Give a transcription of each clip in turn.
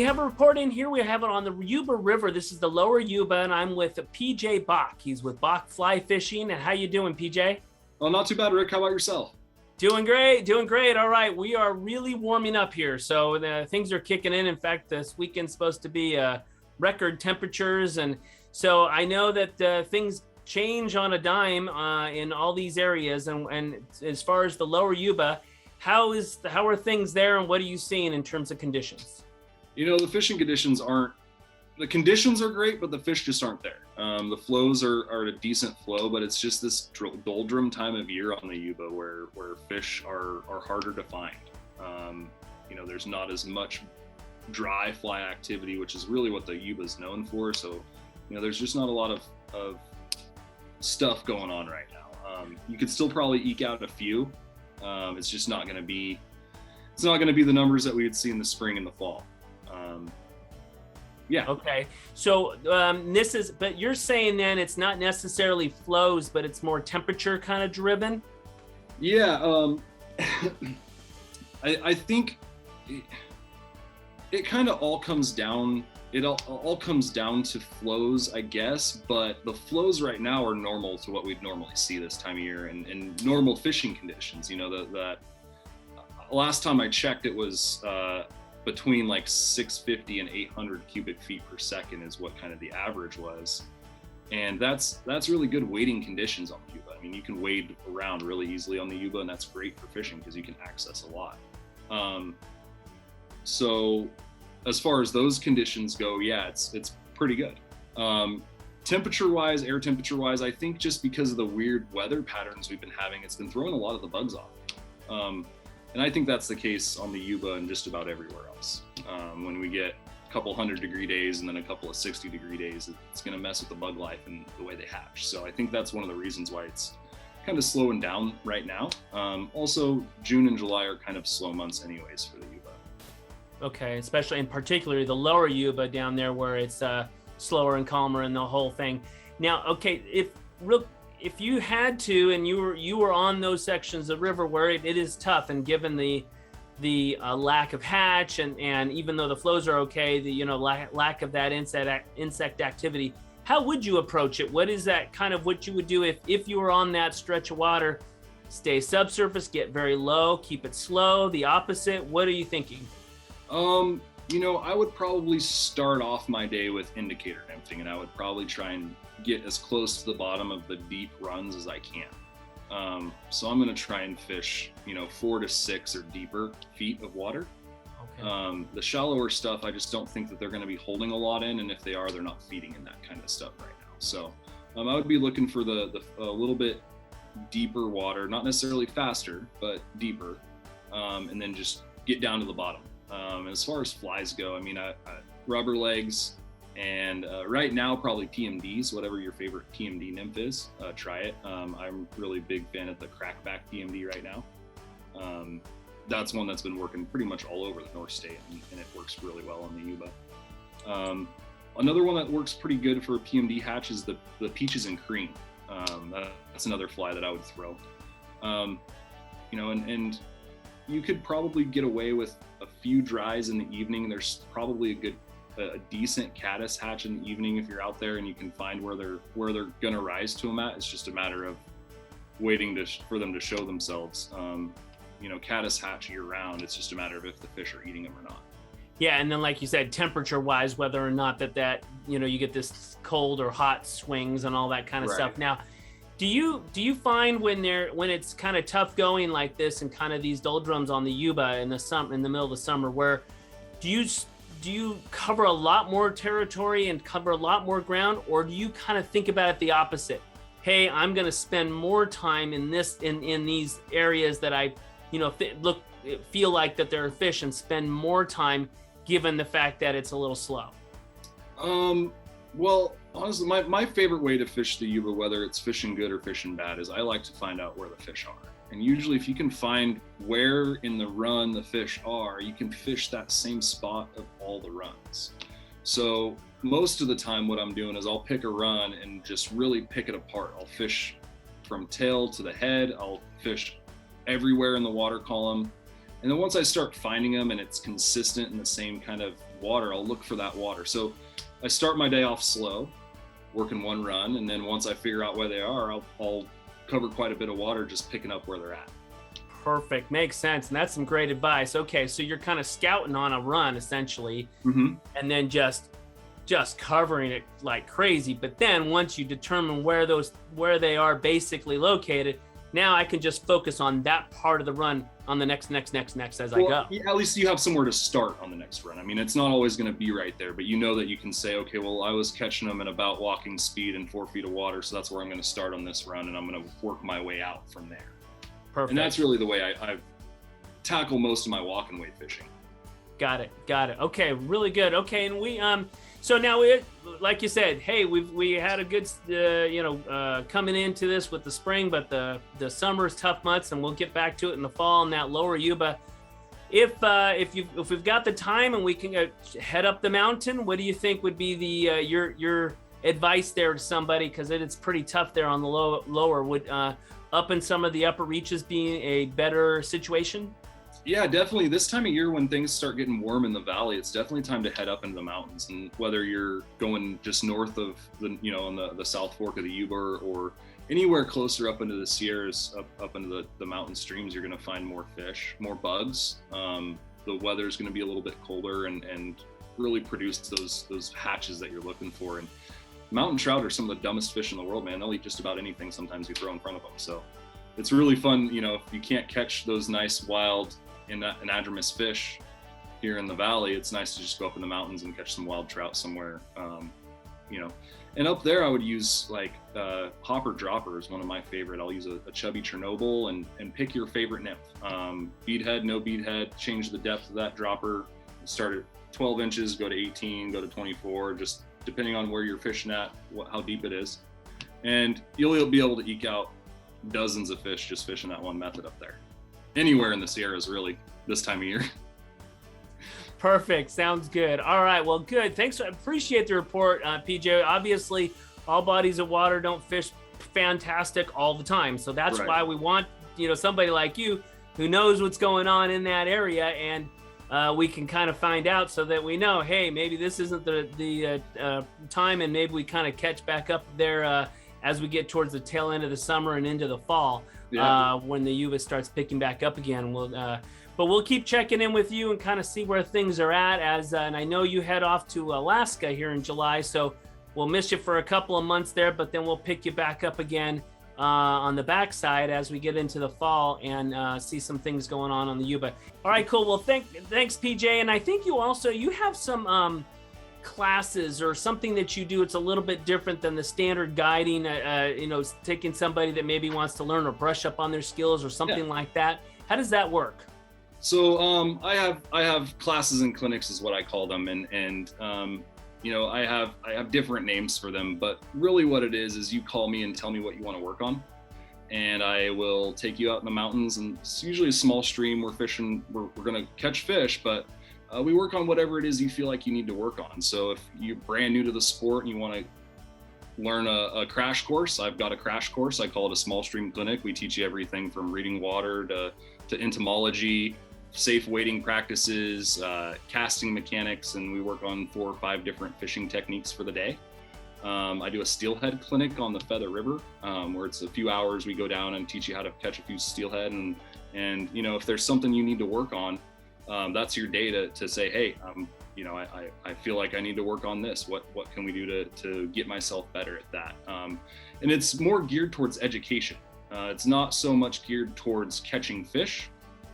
have a report in here. We have it on the Yuba River. This is the lower Yuba, and I'm with PJ Bock. He's with Bock Fly Fishing. And how you doing, PJ? Well, not too bad, Rick. How about yourself? Doing great, doing great. All right, we are really warming up here, so things are kicking in. In fact, this weekend's supposed to be record temperatures, and so I know that things change on a dime in all these areas. And as far as the lower Yuba, how are things there, and what are you seeing in terms of conditions? You know, the fishing conditions are great, but the fish just aren't there. The flows are a decent flow, but it's just this doldrum time of year on the Yuba where fish are harder to find. You know, there's not as much dry fly activity, which is really what the Yuba is known for. So, you know, there's just not a lot of stuff going on right now. You could still probably eke out a few. It's just not going to be the numbers that we would see in the spring and the fall. Yeah. Okay. So but you're saying then it's not necessarily flows, but it's more temperature kind of driven? Yeah. I think it kind of all comes down. It all comes down to flows, I guess. But the flows right now are normal to what we'd normally see this time of year and normal fishing conditions. You know, that last time I checked, it was between like 650 and 800 cubic feet per second is what kind of the average was. And that's really good wading conditions on the Yuba. I mean, you can wade around really easily on the Yuba, and that's great for fishing because you can access a lot. So as far as those conditions go, yeah, it's pretty good. Air temperature wise, I think just because of the weird weather patterns we've been having, it's been throwing a lot of the bugs off. And I think that's the case on the Yuba and just about everywhere else. When we get a couple 100-degree days and then a couple of 60-degree days, it's going to mess with the bug life and the way they hatch. So I think that's one of the reasons why it's kind of slowing down right now. Also, June and July are kind of slow months anyways for the Yuba. Okay, especially and particularly the lower Yuba down there where it's slower and calmer and the whole thing. Now, okay, if you had to, and you were on those sections of river where it is tough, and given the lack of hatch and even though the flows are okay, the lack of that insect activity, how would you approach it? What is that kind of what you would do if you were on that stretch of water? Stay subsurface, get very low, keep it slow, the opposite? What are you thinking? You know, I would probably start off my day with indicator nymphing, and I would probably try and get as close to the bottom of the deep runs as I can. So I'm going to try and fish, 4 to 6 or deeper feet of water. Okay. The shallower stuff, I just don't think that they're going to be holding a lot in, and if they are, they're not feeding in that kind of stuff right now. So I would be looking for the a little bit deeper water, not necessarily faster, but deeper, and then just get down to the bottom. As far as flies go, I mean, rubber legs, and right now probably PMDs, whatever your favorite PMD nymph is, try it. I'm really big fan of the crackback PMD right now. That's one that's been working pretty much all over the North State, and it works really well on the Yuba. Another one that works pretty good for PMD hatch is the peaches and cream. That's another fly that I would throw. And you could probably get away with a few dries in the evening. There's probably a decent caddis hatch in the evening if you're out there and you can find where they're gonna rise to them at. It's just a matter of waiting for them to show themselves. Caddis hatch year round. It's just a matter of if the fish are eating them or not. Yeah, and then like you said, temperature wise, whether or not that you get this cold or hot swings and all that kind of stuff. Now, do you find when it's kind of tough going like this and kind of these doldrums on the Yuba in the middle of the summer, where do you cover a lot more territory and cover a lot more ground, or do you kind of think about it the opposite? Hey, I'm going to spend more time in these areas that I feel like that there are fish, and spend more time given the fact that it's a little slow? Well, honestly, my favorite way to fish the Yuba, whether it's fishing good or fishing bad, is I like to find out where the fish are. And usually if you can find where in the run the fish are, you can fish that same spot of all the runs. So most of the time what I'm doing is I'll pick a run and just really pick it apart. I'll fish from tail to the head. I'll fish everywhere in the water column. And then once I start finding them and it's consistent in the same kind of water, I'll look for that water. So I start my day off slow, working one run, and then once I figure out where they are, I'll cover quite a bit of water just picking up where they're at. Perfect. Makes sense. And that's some great advice. Okay, so you're kind of scouting on a run essentially, and then just covering it like crazy. But then once you determine where they are basically located, now I can just focus on that part of the run on the next as I go. At least you have somewhere to start on the next run. I mean, it's not always going to be right there, but you know that you can say, okay, well, I was catching them at about walking speed in 4 feet of water, so that's where I'm going to start on this run, and I'm going to work my way out from there. Perfect. And that's really the way I tackle most of my walk and wade fishing. Got it. Okay, really good. Okay, and we so now like you said, hey, we had a good coming into this with the spring, but the summer's tough months, and we'll get back to it in the fall in that lower Yuba. If we've got the time and we can head up the mountain, what do you think would be the your advice there to somebody, because it's pretty tough there on the lower? Would up in some of the upper reaches being a better situation? Yeah, definitely. This time of year when things start getting warm in the valley, it's definitely time to head up into the mountains. And whether you're going just north of on the South Fork of the Yuba or anywhere closer up into the Sierras, up into the mountain streams, you're going to find more fish, more bugs. The weather's going to be a little bit colder and really produce those hatches that you're looking for. And mountain trout are some of the dumbest fish in the world, man. They'll eat just about anything sometimes you throw in front of them. So it's really fun, if you can't catch those nice wild anadromous fish here in the valley, it's nice to just go up in the mountains and catch some wild trout somewhere. And up there I would use like hopper dropper is one of my favorite. I'll use a chubby Chernobyl and pick your favorite nymph. Bead head, no bead head, change the depth of that dropper. Start at 12 inches, go to 18, go to 24, just depending on where you're fishing at, how deep it is. And you'll be able to eke out dozens of fish just fishing that one method up there. Anywhere in the Sierras, really, this time of year. Perfect. Sounds good. All right. Well, good. Thanks. I appreciate the report, PJ. Obviously, all bodies of water don't fish fantastic all the time. So that's why we want, somebody like you who knows what's going on in that area, and we can kind of find out so that we know, hey, maybe this isn't the time, and maybe we kind of catch back up there as we get towards the tail end of the summer and into the fall. When the Yuba starts picking back up again. But we'll keep checking in with you and kind of see where things are at and I know you head off to Alaska here in July, so we'll miss you for a couple of months there, but then we'll pick you back up again on the backside as we get into the fall and see some things going on the Yuba. All right, cool. Well, thanks, PJ. And I think you have some classes or something that you do. It's a little bit different than the standard guiding, taking somebody that maybe wants to learn or brush up on their skills or something like that. How does that work? So I have classes and clinics is what I call them, and I have different names for them, but really what it is you call me and tell me what you want to work on, and I will take you out in the mountains, and it's usually a small stream. We're fishing, we're going to catch fish, but we work on whatever it is you feel like you need to work on. So if you're brand new to the sport and you want to learn a crash course, I've got a crash course. I call it a small stream clinic. We teach you everything from reading water to entomology, safe wading practices, casting mechanics, and we work on 4 or 5 different fishing techniques for the day. I do a steelhead clinic on the Feather River, where it's a few hours. We go down and teach you how to catch a few steelhead, and if there's something you need to work on, that's your day to say, hey, I feel like I need to work on this. What can we do to get myself better at that? And it's more geared towards education. It's not so much geared towards catching fish.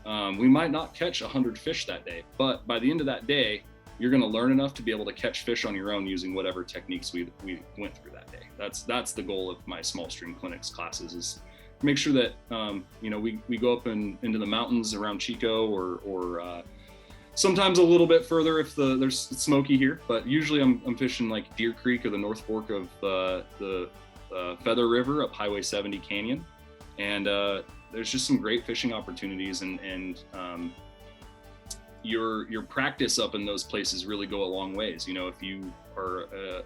We might not catch 100 fish that day, but by the end of that day, you're going to learn enough to be able to catch fish on your own using whatever techniques we went through that day. That's the goal of my small stream clinics classes, is make sure that we go up into the mountains around Chico or sometimes a little bit further if it's smoky here, but usually I'm fishing like Deer Creek or the North Fork of the Feather River up Highway 70 Canyon, and there's just some great fishing opportunities, and your practice up in those places really go a long ways. If you are a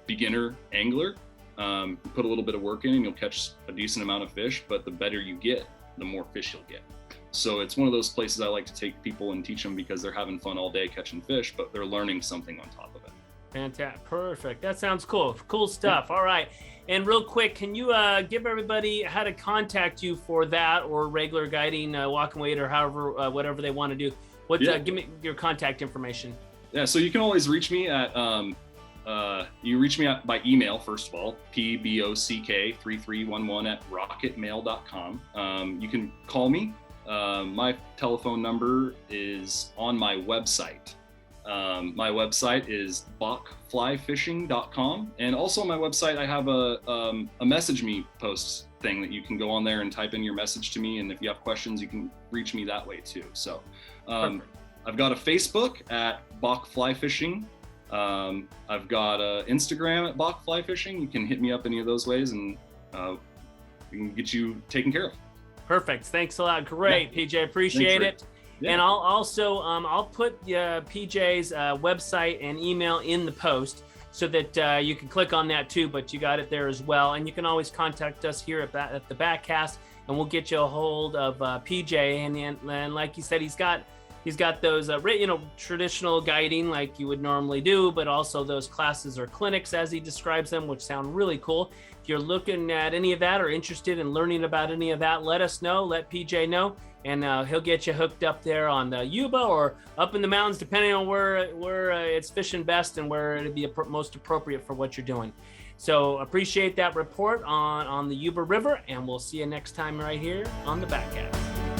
beginner angler, put a little bit of work in and you'll catch a decent amount of fish, but the better you get, the more fish you'll get. So it's one of those places I like to take people and teach them because they're having fun all day catching fish, but they're learning something on top of it. Fantastic. Perfect. That sounds cool. Cool stuff. All right. And real quick, can you give everybody how to contact you for that, or regular guiding, walk and wait, or however, whatever they want to do? Give me your contact information. Yeah. So you can always reach me at, you reach me by email, first of all, pbock3311@rocketmail.com. You can call me. My telephone number is on my website. My website is bockflyfishing.com, and also on my website I have a message me post thing that you can go on there and type in your message to me, and if you have questions you can reach me that way too. So I've got a Facebook at Bock Fly Fishing. I've got Instagram at Bock Fly Fishing. You can hit me up any of those ways, and we can get you taken care of. Perfect. Thanks a lot. Great, yeah. PJ, appreciate it. Yeah. And I'll also I'll put PJ's website and email in the post so that you can click on that too, but you got it there as well. And you can always contact us here at the Backcast, and we'll get you a hold of PJ. And like you said, he's got those traditional guiding like you would normally do, but also those classes or clinics as he describes them, which sound really cool. If you're looking at any of that or interested in learning about any of that, let us know, let PJ know, and he'll get you hooked up there on the Yuba or up in the mountains, depending on where it's fishing best and where it'd be most appropriate for what you're doing. So appreciate that report on the Yuba River, and we'll see you next time right here on the Backcast.